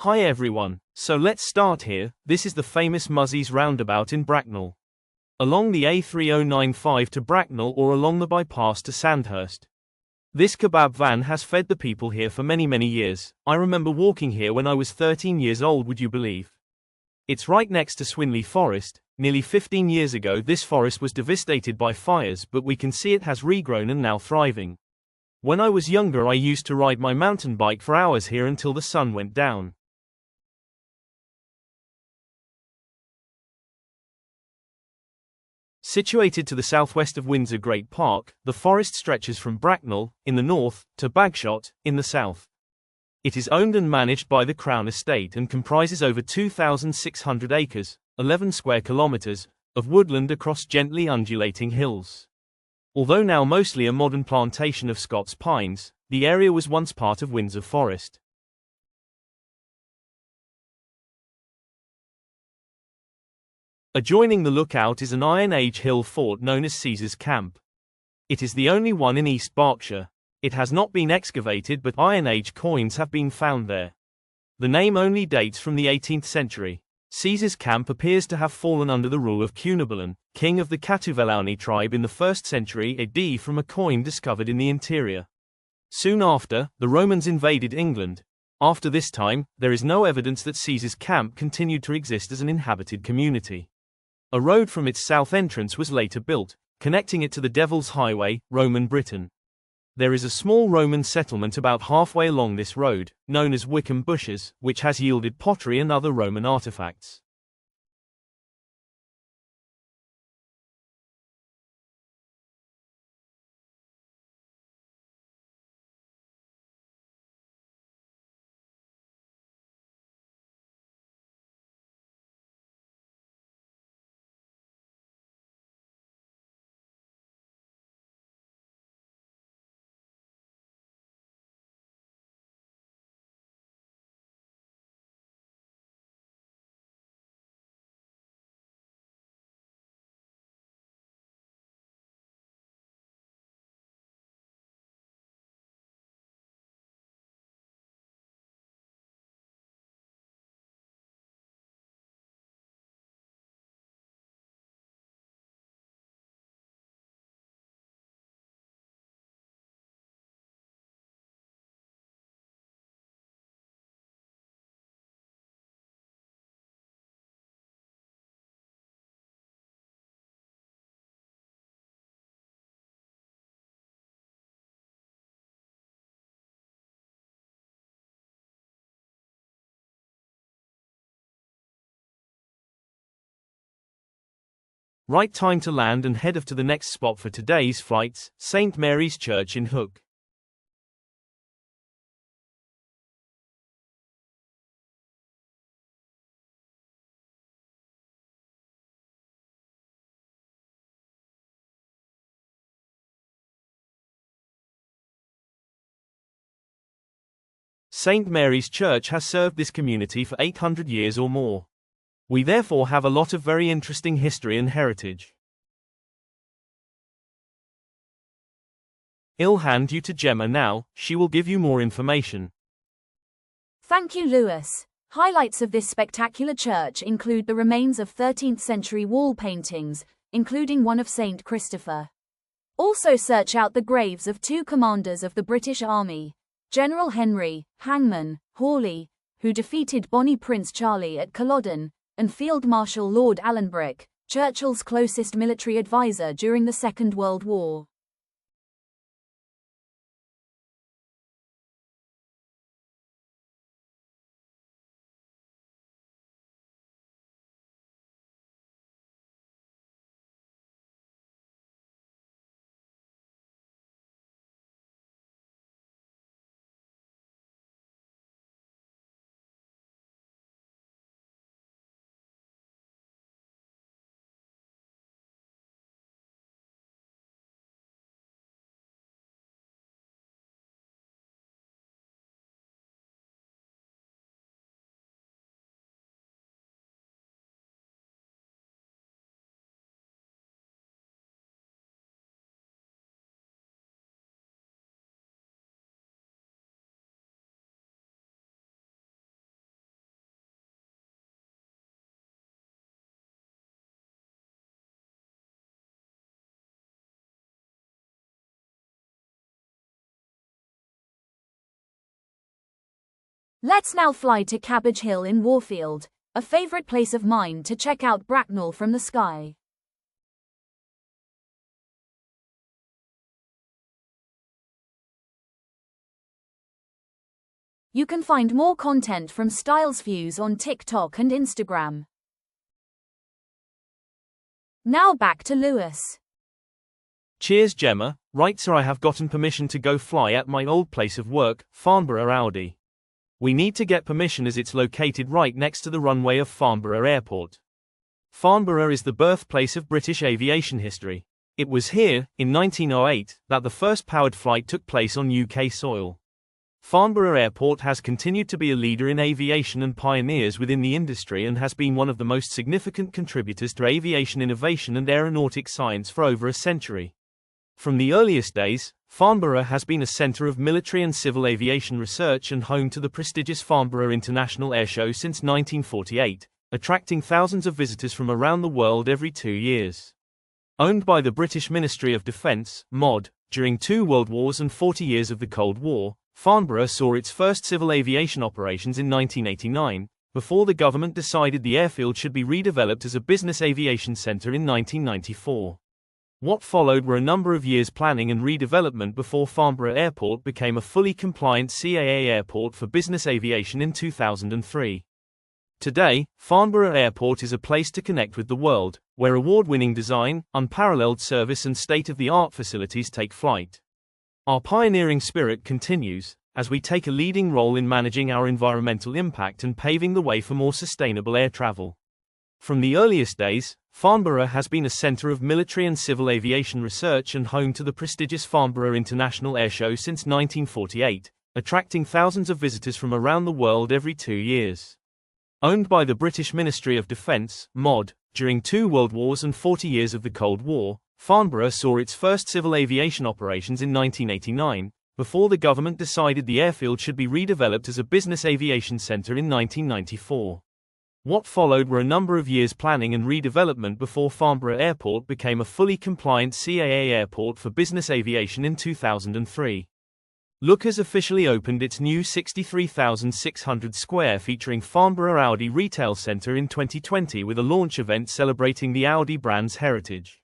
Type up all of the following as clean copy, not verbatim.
Hi everyone, so let's start here. This is the famous Muzzies roundabout in Bracknell. Along the A3095 to Bracknell or along the bypass to Sandhurst. This kebab van has fed the people here for many years. I remember walking here when I was 13 years old, would you believe? It's right next to Swinley Forest. Nearly 15 years ago this forest was devastated by fires, but we can see it has regrown and now thriving. When I was younger I used to ride my mountain bike for hours here until the sun went down. Situated to the southwest of Windsor Great Park, the forest stretches from Bracknell, in the north, to Bagshot, in the south. It is owned and managed by the Crown Estate and comprises over 2,600 acres, 11 square kilometers, of woodland across gently undulating hills. Although now mostly a modern plantation of Scots pines, the area was once part of Windsor Forest. Adjoining the lookout is an Iron Age hill fort known as Caesar's Camp. It is the only one in East Berkshire. It has not been excavated, but Iron Age coins have been found there. The name only dates from the 18th century. Caesar's Camp appears to have fallen under the rule of Cunobeline, king of the Catuvellani tribe in the 1st century AD, from a coin discovered in the interior. Soon after, the Romans invaded England. After this time, there is no evidence that Caesar's Camp continued to exist as an inhabited community. A road from its south entrance was later built, connecting it to the Devil's Highway, Roman Britain. There is a small Roman settlement about halfway along this road, known as Wickham Bushes, which has yielded pottery and other Roman artifacts. Right time to land and head off to the next spot for today's flights, St. Mary's Church in Hook. St. Mary's Church has served this community for 800 years or more. We therefore have a lot of very interesting history and heritage. I'll hand you to Gemma now. She will give you more information. Thank you, Lewis. Highlights of this spectacular church include the remains of 13th century wall paintings, including one of Saint Christopher. Also search out the graves of two commanders of the British Army, General Henry, Hangman, Hawley, who defeated Bonnie Prince Charlie at Culloden, and Field Marshal Lord Allenbrick, Churchill's closest military advisor during the Second World War. Let's now fly to Cabbage Hill in Warfield, a favorite place of mine to check out Bracknell from the sky. You can find more content from Styles Views on TikTok and Instagram. Now back to Lewis. Cheers, Gemma. Right, sir, I have gotten permission to go fly at my old place of work, Farnborough Audi. We need to get permission as it's located right next to the runway of Farnborough Airport. Farnborough is the birthplace of British aviation history. It was here, in 1908, that the first powered flight took place on UK soil. Farnborough Airport has continued to be a leader in aviation and pioneers within the industry and has been one of the most significant contributors to aviation innovation and aeronautic science for over a century. From the earliest days, Farnborough has been a centre of military and civil aviation research and home to the prestigious Farnborough International Airshow since 1948, attracting thousands of visitors from around the world every 2 years. Owned by the British Ministry of Defence, MOD, during 2 World Wars and 40 years of the Cold War, Farnborough saw its first civil aviation operations in 1989, before the government decided the airfield should be redeveloped as a business aviation centre in 1994. What followed were a number of years planning and redevelopment before Farnborough Airport became a fully compliant CAA airport for business aviation in 2003. Today, Farnborough Airport is a place to connect with the world, where award-winning design, unparalleled service and state-of-the-art facilities take flight. Our pioneering spirit continues, as we take a leading role in managing our environmental impact and paving the way for more sustainable air travel. From the earliest days, Farnborough has been a centre of military and civil aviation research and home to the prestigious Farnborough International Airshow since 1948, attracting thousands of visitors from around the world every 2 years. Owned by the British Ministry of Defence, MOD, during 2 World Wars and 40 years of the Cold War, Farnborough saw its first civil aviation operations in 1989, before the government decided the airfield should be redeveloped as a business aviation centre in 1994. What followed were a number of years planning and redevelopment before Farnborough Airport became a fully compliant CAA airport for business aviation in 2003. Look has officially opened its new 63,600 square featuring Farnborough Audi retail centre in 2020 with a launch event celebrating the Audi brand's heritage.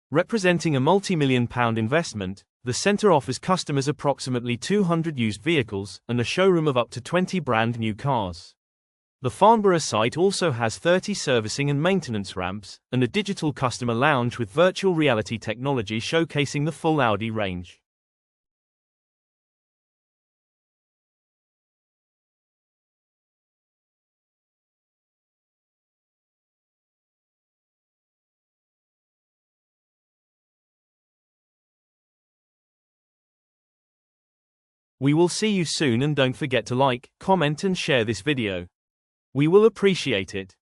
Representing a multi-million-pound investment, the centre offers customers approximately 200 used vehicles and a showroom of up to 20 brand new cars. The Farnborough site also has 30 servicing and maintenance ramps, and a digital customer lounge with virtual reality technology showcasing the full Audi range. We will see you soon and don't forget to like, comment and share this video. We will appreciate it.